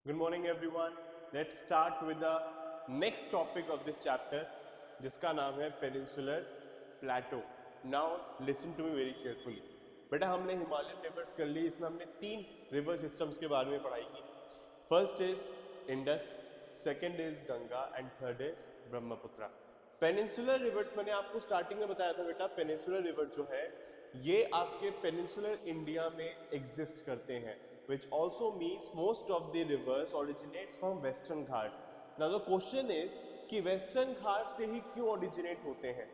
Good morning everyone. Let's start with the next topic of this chapter जिसका नाम है peninsular Plato. Now listen to me very carefully. बेटा हमने Himalayan reverse कर ली. इसमें हमने 3 रिवर सिस्टम्स के बारे में पढ़ाई की. First is Indus, second is Ganga and third is Brahmaputra. Peninsular reverse मैंने आपको स्टार्टिंग में बताया था बेटा. पेनिनसुलर रिवर जो है ये आपके पेनिनसुलर इंडिया में एग्जिस्ट करते हैं, which also means most of the rivers originates from western ghats. Now the question is कि western घाट से ही क्यों originate होते हैं.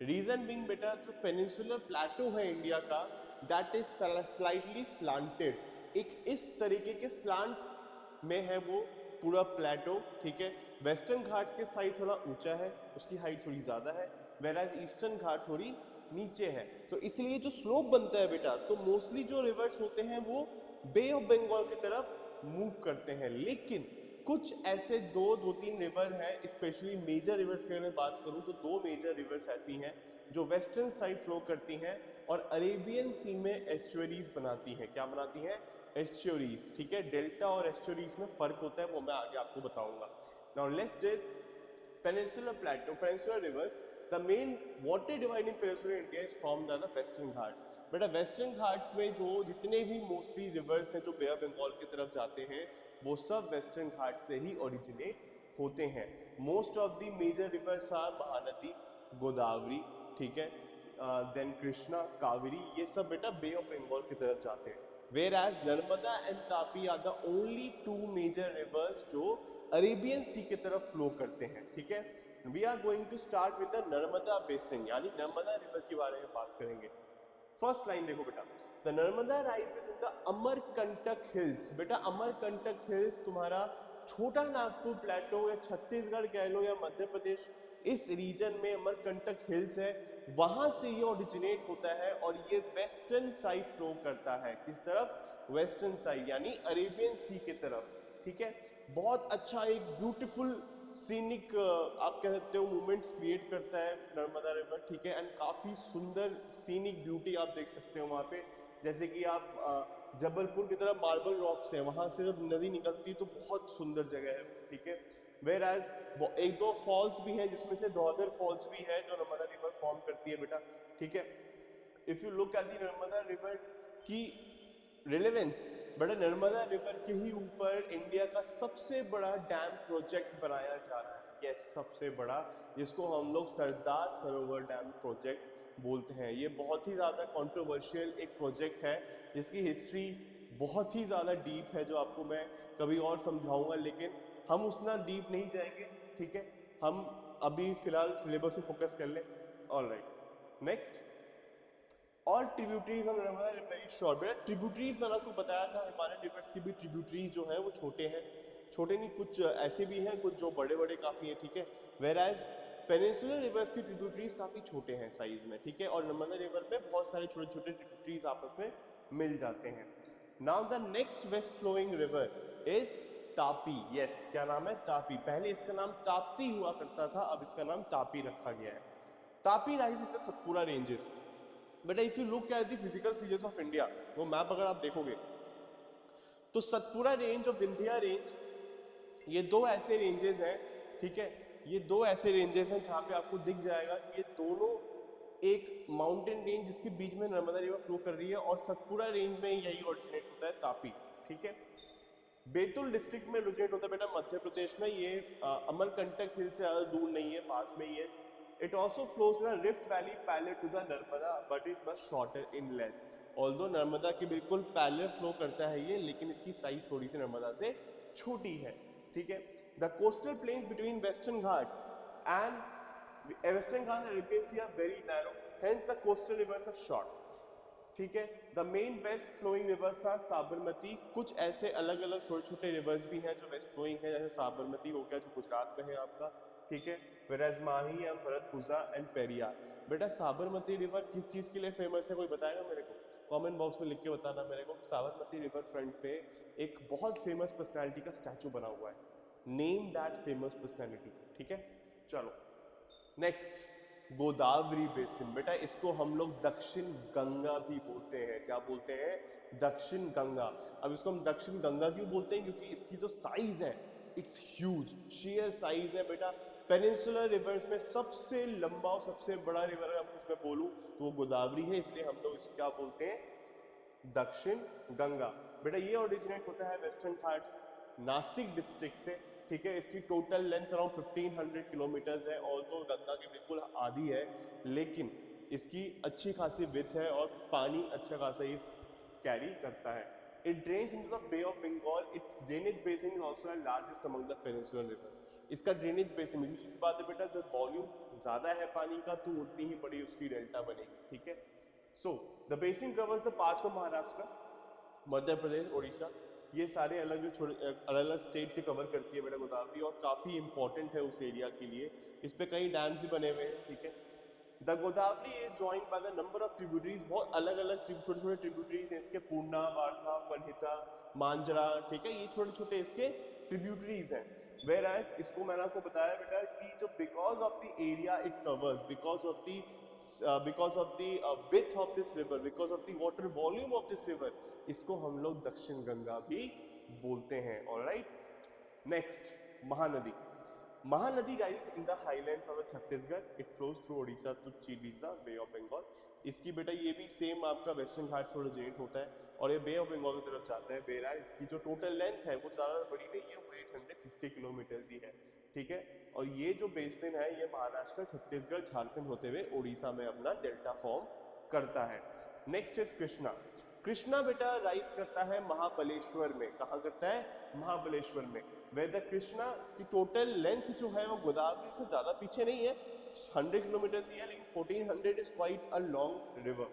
रीजन बीइंग बेटा जो पेनिनसुलर प्लेटो है इंडिया का, दैट इज स्लाइटली स्लांटेड. एक इस तरीके के स्लांट में है वो पूरा प्लेटो. ठीक है, वेस्टर्न घाट्स के साइड थोड़ा ऊंचा है, उसकी हाइट थोड़ी ज़्यादा है, वेराज ईस्टर्न घाट थोड़ी नीचे है. तो इसलिए जो स्लोप बनता है बेटा, तो मोस्टली जो रिवर्स होते हैं वो बे ऑफ बंगाल की तरफ मूव करते हैं. लेकिन कुछ ऐसे दो तीन रिवर हैं, स्पेशली मेजर रिवर्स की अगर मैं बात करूं तो 2 मेजर रिवर्स ऐसी हैं जो वेस्टर्न साइड फ्लो करती हैं और अरेबियन सी में एस्चुअरीज बनाती हैं. क्या बनाती हैं? एस्चुअरीज. ठीक है, डेल्टा और एस्चुअरीज में फर्क होता है, वो मैं आगे आपको बताऊंगा. Now let's discuss peninsular Plato, peninsular reverse. The main water dividing peninsular India is formed by the Western Ghats. बेटा वेस्टर्न घाट्स में जो जितने भी मोस्टली रिवर्स हैं जो बे ऑफ बंगाल की तरफ जाते हैं वो सब वेस्टर्न घाट से ही ओरिजिनेट होते हैं. Most of the major rivers are Mahanadi, Godavari, ठीक है, देन कृष्णा, कावेरी, ये सब बेटा बे ऑफ बंगाल की तरफ जाते हैं. Whereas Narmada and Tapi are the only 2 major rivers जो अरेबियन सी की तरफ फ्लो करते हैं. ठीक है, we are going to start with the Narmada basin, यानी नर्मदा रिवर के बारे में बात करेंगे. फर्स्ट लाइन देखो बेटा, the Narmada rises in the Amarkantak hills. बेटा अमरकंटक हिल्स तुम्हारा छोटा नागपुर प्लेटो या छत्तीसगढ़ कह लो या मध्य प्रदेश, इस रीजन में अमरकंटक हिल्स है, वहां से ये ओरिजिनेट होता है और ये वेस्टर्न साइड फ्लो करता है. किस तरफ? वेस्टर्न साइड, यानी अरेबियन सी की तरफ. ठीक है, बहुत अच्छा एक ब्यूटीफुल सीनिक आप कह सकते हो मूवमेंट्स क्रिएट करता है नर्मदा रिवर. ठीक है, एंड काफ़ी सुंदर सीनिक ब्यूटी आप देख सकते हो वहाँ पे. जैसे कि आप जबलपुर की तरफ मार्बल रॉक्स है, वहाँ से जब नदी निकलती है तो बहुत सुंदर जगह है. ठीक है, वेयर एज 1-2 फॉल्स भी हैं जिसमें से दोदर फॉल्स भी है जो नर्मदा रिवर फॉर्म करती है बेटा. ठीक है, if you look at the Narmada river की रिलेवेंस, बड़ा नर्मदा रिवर के ही ऊपर इंडिया का सबसे बड़ा डैम प्रोजेक्ट बनाया जा रहा है. यस, सबसे बड़ा, जिसको हम लोग सरदार सरोवर डैम प्रोजेक्ट बोलते हैं. ये बहुत ही ज़्यादा कंट्रोवर्शियल एक प्रोजेक्ट है जिसकी हिस्ट्री बहुत ही ज़्यादा डीप है, जो आपको मैं कभी और समझाऊंगा, लेकिन हम उतना डीप नहीं जाएंगे. ठीक है, हम अभी फिलहाल सिलेबस पे फोकस कर लें. ऑलराइट, नेक्स्ट, और tributaries of Narmada very short. बेटा ट्रिब्यूटरीज मैंने आपको बताया था, हिमालयन रिवर्स की भी ट्रिब्यूटरीज जो है वो छोटे हैं. छोटे नहीं, कुछ ऐसे भी हैं, कुछ जो बड़े बड़े काफ़ी हैं. ठीक है, वेर एज पेनिनसुलर रिवर्स की ट्रिब्यूटरीज काफ़ी छोटे हैं साइज में. ठीक है, और नर्मदा रिवर में बहुत सारे छोटे छोटे ट्रिब्यूटरीज आपस में मिल जाते हैं. Now the next west flowing river is Tapi. Yes, क्या नाम है? तापी. पहले इसका नाम ताप्ती हुआ करता था, अब इसका नाम तापी रखा गया है. Tapi rise in the Satpura ranges. बेटा if you look at the physical features of India, वो मैप अगर आप देखोगे तो सतपुरा रेंज और विंध्या रेंज, ये 2 ऐसे रेंजेस हैं. ठीक है, ये 2 ऐसे रेंजेस हैं जहाँ पे आपको दिख जाएगा कि ये दोनों एक माउंटेन रेंज जिसके बीच में नर्मदा रिवर फ्लो कर रही है, और सतपुरा रेंज में यही ओरिजिनेट होता है तापी. ठीक है, बैतूल डिस्ट्रिक्ट में ओरिजिनेट होता है बेटा मध्य प्रदेश में. ये अमरकंटक हिल से ज़्यादा दूर नहीं है, पास में ही है. It also flows in the Rift Valley parallel to the Narmada, but is much shorter in length. Although Narmada के बिल्कुल पैरेलल फ्लो करता है ये, लेकिन इसकी साइज थोड़ी सी नर्मदा से छोटी है. ठीक है, the coastal plains between Western Ghats and Western Ghats and Arabian Sea are very narrow, hence the coastal rivers are short. ठीक है, the main west flowing rivers are Sabarmati. कुछ ऐसे अलग अलग छोटे छोटे रिवर्स भी हैं जो वेस्ट फ्लोइंग है, जैसे साबरमती हो गया जो गुजरात में है आपका. ठीक है, वेराज माही एंड भरतपुजा एंड पेरियार. बेटा साबरमती रिवर किस चीज़ के लिए फेमस है, कोई बताएगा मेरे को? कमेंट बॉक्स में लिख के बताना मेरे को. साबरमती रिवर फ्रंट पे एक बहुत फेमस पर्सनैलिटी का स्टैचू बना हुआ है. Name that famous personality. ठीक है, चलो नेक्स्ट, गोदावरी बेसिन, बेटा इसको हम लोग दक्षिण गंगा भी बोलते हैं। क्या बोलते हैं? दक्षिण गंगा। अब इसको हम दक्षिण गंगा क्यों बोलते हैं? क्योंकि इसकी जो साइज है इट्स ह्यूज, शेयर साइज है बेटा। पेनिनसुलर रिवर्स में सबसे लंबा और सबसे बड़ा रिवर अगर कुछ मैं बोलूँ तो वो गोदावरी है, इसलिए हम लोग इसको क्या बोलते हैं? दक्षिण गंगा। बेटा ये ओरिजिनेट होता है वेस्टर्न घाट्स नासिक डिस्ट्रिक्ट से, ठीक है। इसकी टोटल लेंथ अराउंड 1500 किलोमीटर्स है, और तो गंगा की बिल्कुल आधी है, लेकिन इसकी अच्छी खासी विड्थ है और पानी अच्छा खासा ये कैरी करता है। It drains into the Bay of Bengal, its drainage basin is also the largest among the peninsular rivers. इसका ड्रेनेज बेसिन, इसी बात है बेटा, जब वॉल्यूम ज्यादा है पानी का तो उतनी ही बड़ी उसकी डेल्टा बनेगी, ठीक है। So the basin covers the parts of Maharashtra, Madhya Pradesh, Orissa, ये सारे अलग अलग स्टेट से कवर करती है बेटा गोदावरी, और काफ़ी इंपॉर्टेंट है उस एरिया के लिए। इस पे कई डैम्स भी बने हुए हैं, ठीक है। The Godavari is joined by the number of tributaries, बहुत अलग अलग छोटे छोटे ट्रिब्यूटरीज हैं इसके, पूर्णा, वारधा, पनहिता, मांजरा, ठीक है, ये छोटे छोटे इसके ट्रिब्यूटरीज हैं। वेयर एज इसको मैंने आपको बताया बेटा कि जो because of the area it covers, because of the width of this river, because of the water volume of this river, इसको हम लोग दक्षिण गंगा भी बोलते हैं। Alright, next Mahanadi. Mahanadi rise in the highlands of Chhattisgarh, it flows through Odisha to reach the Bay of Bengal. इसकी बेटा ये भी सेम आपका वेस्टर्न घाट से ओरिजिनेट होता है और ये बे ऑफ बंगाल की तरफ जाता है। बेरा इसकी जो टोटल लेंथ है वो ज़्यादा बड़ी नहीं है, वो 860 किलोमीटर ही है, ठीक है। और ये जो बेसिन है ये महाराष्ट्र, छत्तीसगढ़, झारखंड होते हुए उड़ीसा में अपना डेल्टा फॉर्म करता है। Next is Krishna. कृष्णा बेटा राइज करता है महाबलेश्वर में। कहाँ करता है? महाबलेश्वर में। वेयर द कृष्णा की टोटल लेंथ जो है वो गोदावरी से ज्यादा पीछे नहीं है, 100 किलोमीटर ही है, लेकिन 1400 is quite a long river.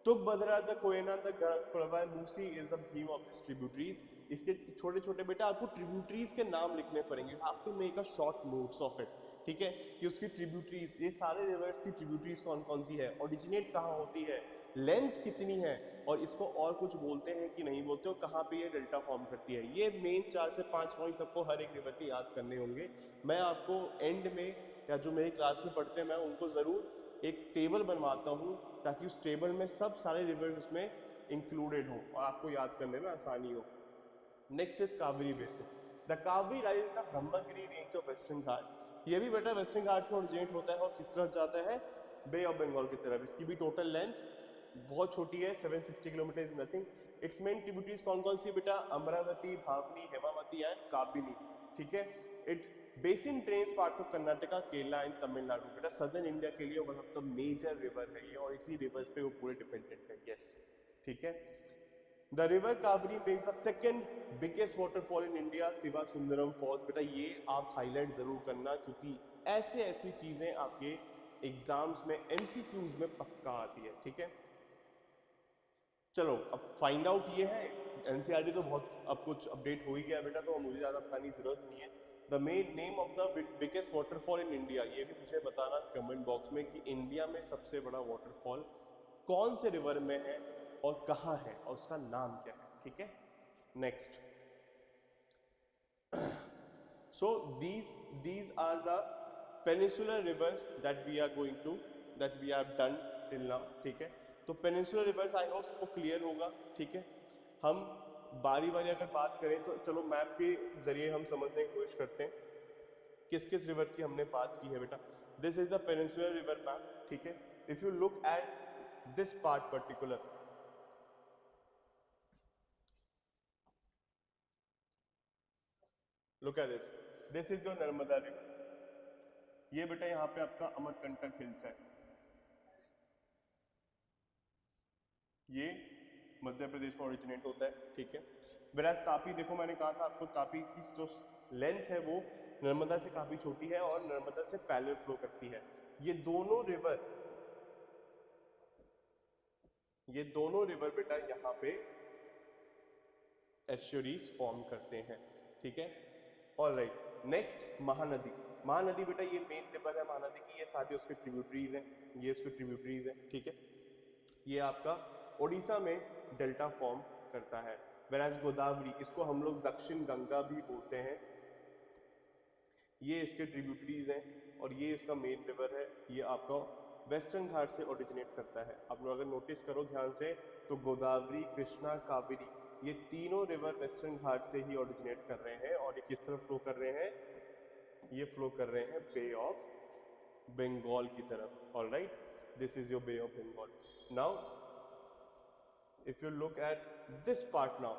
Tungabhadra, the Koyna, the Pravah, Musi is the Bhima of this tributaries. इसके छोटे छोटे बेटा आपको ट्रिब्यूटरीज के नाम लिखने पड़ेंगे, you have to make a short notes of it, ठीक है, कि उसकी ट्रिब्यूटरीज, ये सारे रिवर्स की ट्रिब्यूटरीज कौन कौन सी है, ओरिजिनेट कहाँ होती है, लेंथ कितनी है, और इसको और कुछ बोलते हैं कि नहीं बोलते, और कहाँ पे ये डेल्टा फॉर्म करती है। ये मेन 4 से 5 पॉइंट्स आपको हर एक रिवर के याद करने होंगे। मैं आपको एंड में या जो मेरी क्लास में पढ़ते हैं मैं उनको ज़रूर एक टेबल बनवाता हूँ ताकि उस टेबल में सब सारे रिवर्स उसमें इंक्लूडेड हो और आपको याद करने में आसानी हो। Next is Kaveri basin. The Kaveri rise in the Brahmagiri range of western Ghats. ये भी बेटा वेस्टर्न घाट्स में ओरिजिनेट होता है और किस तरफ जाता है? बे ऑफ बंगाल की तरफ। इसकी भी टोटल लेंथ बहुत छोटी है, 760 kilometre is nothing. Its main tributaries कौन कौन सी बेटा? अमरावती, भावनी, हेमावती एंड काबिनी, ठीक है। It basin drains parts of Karnataka, Kerala and Tamil Nadu. बेटा सदर्न इंडिया के लिए one of the major river है ये, और इसी रिवर्स पे वो पूरे डिपेंडेंट है, यस, ठीक है। The river Kaveri makes the second biggest waterfall in India, Shiva Sundaram falls. बेटा ये आप हाईलाइट जरूर करना क्योंकि ऐसे ऐसी चीजें आपके एग्जाम्स में एमसीक्यूज में पक्का आती है, ठीक है। चलो अब फाइंड आउट ये है, एनसीईआरटी तो बहुत अब कुछ अपडेट हो ही गया बेटा, तो मुझे ज़्यादा बताने की जरूरत नहीं है। The main name of the biggest waterfall in India, ये भी मुझे बताना कमेंट बॉक्स में कि इंडिया में सबसे बड़ा वाटरफॉल कौन से रिवर में है और कहाँ है और उसका नाम क्या है, ठीक है। Next, so these are the peninsular rivers that we are going to that we have done till now, ठीक है। तो पेनिनसुलर रिवर्स आई होप सबको क्लियर होगा, ठीक है। हम बारी बारी अगर बात करें तो चलो मैप के जरिए हम समझने की कोशिश करते हैं किस किस रिवर की हमने बात की है बेटा। This is the peninsular river map, ठीक है। If you look at this part particular, look at this is your Narmada river. ये बेटा यहाँ पे आपका अमरकंटक हिल्स है, ये मध्य प्रदेश में ओरिजिनेट होता है, ठीक है। वैराज तापी, देखो मैंने कहा था आपको तापी की जो लेंथ है वो नर्मदा से काफी छोटी है और नर्मदा से पैरेलल फ्लो करती है। ये दोनों रिवर बेटा यहाँ पे एस्चुरीज फॉर्म करते हैं, ठीक है। Alright, next Mahanadi. महानदी बेटा ये मेन रिवर है महानदी की, ये सारे उसके ट्रिब्यूटरीज हैं, ये उसके ट्रिब्यूटरीज हैं, ठीक है। ये आपका ओडिशा में डेल्टा फॉर्म करता है। वेराज गोदावरी, इसको हम लोग दक्षिण गंगा भी बोलते हैं। ये इसके ट्रिब्यूटरीज हैं और ये इसका मेन रिवर है। ये आपका वेस्टर्न घाट से ओरिजिनेट करता है। आप लोग अगर नोटिस करो ध्यान से तो गोदावरी, कृष्णा, कावेरी, ये तीनों रिवर वेस्टर्न घाट से ही ओरिजिनेट कर रहे हैं। और ये किस तरफ फ्लो कर रहे हैं? ये फ्लो कर रहे हैं बे ऑफ बंगाल की तरफ। Alright, this is your Bay of Bengal. Now if you look at this part now,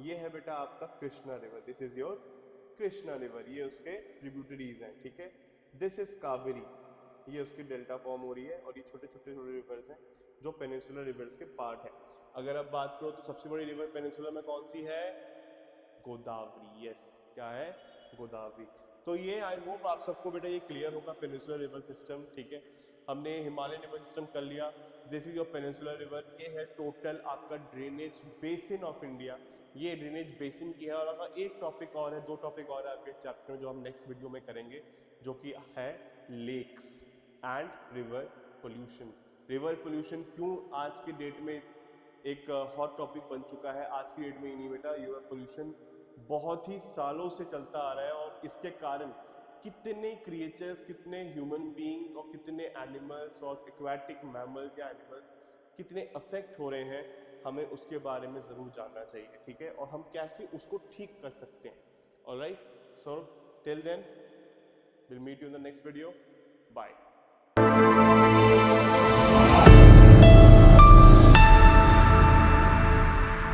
ये है बेटा आपका Krishna river. This is your Krishna river, ये उसके ट्रिब्यूटरीज हैं, ठीक है। दिस इज कावेरी, ये उसकी डेल्टा फॉर्म हो रही है। और ये छोटे छोटे छोटे रिवर्स हैं जो पेनिनसुलर रिवर्स के पार्ट है। अगर आप बात करो तो सबसे बड़ी रिवर पेनिनसुलर में कौन सी है? गोदावरी। यस, क्या है? गोदावरी। तो ये आई होप आप सबको बेटा ये क्लियर होगा पेनिनसुलर रिवर सिस्टम, ठीक है। हमने हिमालयन रिवर सिस्टम कर लिया। This is your peninsular river. ये है टोटल आपका ड्रेनेज बेसिन ऑफ इंडिया। ये ड्रेनेज बेसिन की है। और अगर एक टॉपिक और है, दो टॉपिक और है आपके चैप्टर में जो हम नेक्स्ट वीडियो में करेंगे, जो कि है lakes and river pollution. River pollution क्यों आज की डेट में एक हॉट टॉपिक बन चुका है? आज की डेट में ही नहीं बेटा, रिवर पोल्यूशन बहुत ही सालों से चलता आ रहा है। और इसके कारण कितने क्रिएचर्स, कितने ह्यूमन बीइंग्स और कितने एनिमल्स और एक्वाटिक मैमल्स या एनिमल्स कितने अफेक्ट हो रहे हैं, हमें उसके बारे में ज़रूर जानना चाहिए, ठीक है। और हम कैसे उसको ठीक कर सकते हैं। Alright, so till then we'll meet you in the next video. Bye.